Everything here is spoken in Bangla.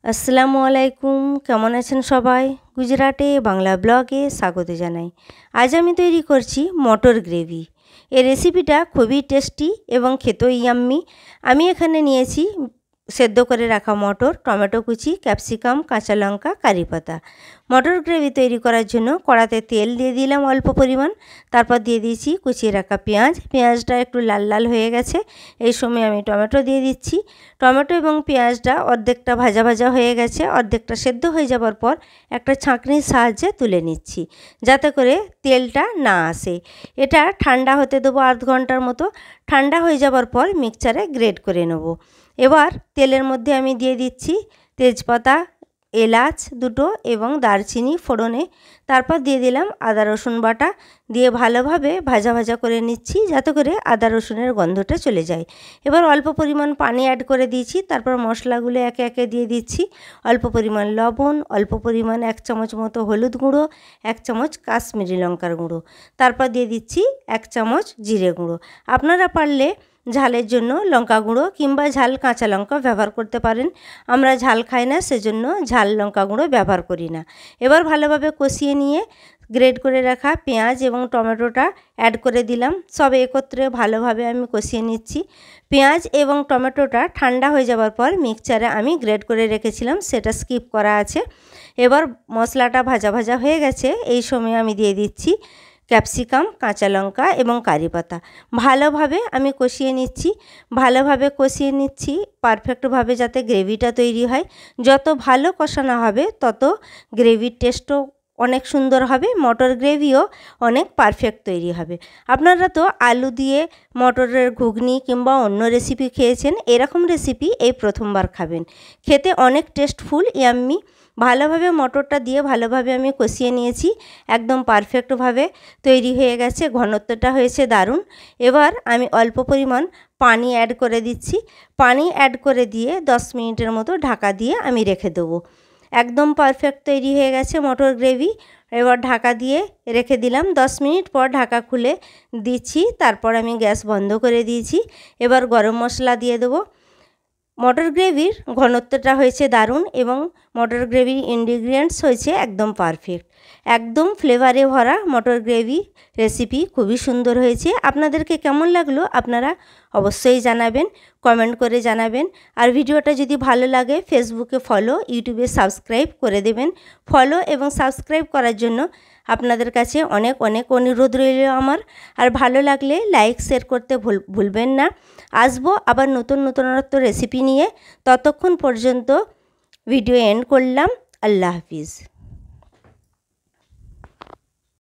আসসালামু আলাইকুম, কেমন আছেন সবাই? গুজরাটে বাংলা ব্লগে স্বাগত জানাই। আজ আমি তৈরি করছি মটর গ্রেভি। এই রেসিপিটা খুবই টেস্টি এবং খেতেও ইয়াম্মি। আমি এখানে নিয়েছি সেদ্ধ করে রাখা মটর, টমেটো কুচি, ক্যাপসিকাম, কাঁচা লঙ্কা, কারি পাতা। মটর গ্রেভি তৈরি করার জন্য কড়াতে তেল দিয়ে দিলাম অল্প পরিমাণ, তারপর দিয়ে দিয়েছি কুচিয়ে রাখা পেঁয়াজ। পেঁয়াজটা একটু লাল লাল হয়ে গেছে, এই সময় আমি টমেটো দিয়ে দিচ্ছি। টমেটো এবং পেঁয়াজটা অর্ধেকটা ভাজা ভাজা হয়ে গেছে, অর্ধেকটা সেদ্ধ হয়ে যাবার পর একটা ছাঁকনির সাহায্যে তুলে নিচ্ছি, যাতে করে তেলটা না আসে। এটা ঠান্ডা হতে দেবো আধ ঘন্টার মতো। ঠান্ডা হয়ে যাবার পর মিক্সচারে গ্রেট করে নেব। এবার তেলের মধ্যে আমি দিয়ে দিচ্ছি তেজপাতা, এলাচ দুটো এবং দারচিনি ফোড়নে। তারপর দিয়ে দিলাম আদা রসুন বাটা, দিয়ে ভালোভাবে ভাজা ভাজা করে নিচ্ছি, যাতে করে আদা রসুনের গন্ধটা চলে যায়। এবার অল্প পরিমাণ পানি অ্যাড করে দিয়েছি, তারপর মশলাগুলো একে একে দিয়ে দিচ্ছি। অল্প পরিমাণ লবণ, অল্প পরিমাণ 1 চামচ মতো হলুদ গুঁড়ো, 1 চামচ কাশ্মীরি লঙ্কার গুঁড়ো, তারপর দিয়ে দিচ্ছি 1 চামচ জিরে গুঁড়ো। আপনারা পারলে ঝালের জন্য লঙ্কা গুঁড়ো কিংবা ঝাল কাঁচা লঙ্কা ব্যবহার করতে পারেন। আমরা ঝাল খাই না, সেজন্য ঝাল লঙ্কা গুঁড়ো ব্যবহার করি না। এবার ভালোভাবে কষিয়ে নিয়ে গ্রেট করে রাখা পেঁয়াজ এবং টমেটোটা অ্যাড করে দিলাম। সব একত্রে ভালোভাবে আমি কষিয়ে নিচ্ছি। পেঁয়াজ এবং টমেটোটা ঠান্ডা হয়ে যাওয়ার পর মিক্সচারে আমি গ্রেট করে রেখেছিলাম, সেটা স্কিপ করা আছে। এবার মশলাটা ভাজা ভাজা হয়ে গেছে, এই সময় আমি দিয়ে দিচ্ছি ক্যাপসিকাম, কাঁচা লঙ্কা এবং কারি পাতা। ভালোভাবে আমি কষিয়ে নিচ্ছি, ভালোভাবে কষিয়ে নিচ্ছি পারফেক্টভাবে, যাতে গ্রেভিটা তৈরি হয়। যত ভালো কষানো হবে তত গ্রেভির টেস্টও অনেক সুন্দর হবে, মটর গ্রেভিও অনেক পারফেক্ট তৈরি হবে। আপনারা তো আলু দিয়ে মটরের ঘুগনি কিংবা অন্য রেসিপি খেয়েছেন, এরকম রেসিপি এই প্রথমবার খাবেন। খেতে অনেক টেস্টফুল, ইয়াম্মি। ভালোভাবে মটরটা দিয়ে ভালোভাবে আমি কষিয়ে নিয়েছি, একদম পারফেক্টভাবে তৈরি হয়ে গেছে, ঘনত্বটা হয়েছে দারুণ। এবার আমি অল্প পরিমাণ পানি অ্যাড করে দিচ্ছি। পানি অ্যাড করে দিয়ে 10 মিনিটের মতো ঢাকা দিয়ে আমি রেখে দেবো। একদম পারফেক্ট তৈরি হয়ে গেছে মটর গ্রেভি। এবার ঢাকা দিয়ে রেখে দিলাম। 10 মিনিট পর ঢাকা খুলে দিচ্ছি, তারপর আমি গ্যাস বন্ধ করে দিয়েছি। এবার গরম মশলা দিয়ে দেবো। মটর গ্রেভির ঘনত্বটা হয়েছে দারুণ এবং মটর গ্রেভির ইনগ্রিডিয়েন্টস হয়েছে একদম পারফেক্ট। একদম ফ্লেভারে ভরা মটর গ্রেভি রেসিপি খুবই সুন্দর হয়েছে। আপনাদেরকে কেমন লাগলো আপনারা অবশ্যই জানাবেন, কমেন্ট করে জানাবেন। আর ভিডিওটা যদি ভালো লাগে ফেসবুকে ফলো, ইউটিউবে সাবস্ক্রাইব করে দেবেন। ফলো এবং সাবস্ক্রাইব করার জন্য আপনাদের কাছে অনেক অনেক অনুরোধ রইল আমার। আর ভালো লাগলে লাইক শেয়ার করতে ভুলবেন না। আসবো আবার নতুন নতুনত্ব রেসিপি নিয়ে। ততক্ষণ পর্যন্ত ভিডিও এন্ড করলাম। আল্লাহ হাফিজ।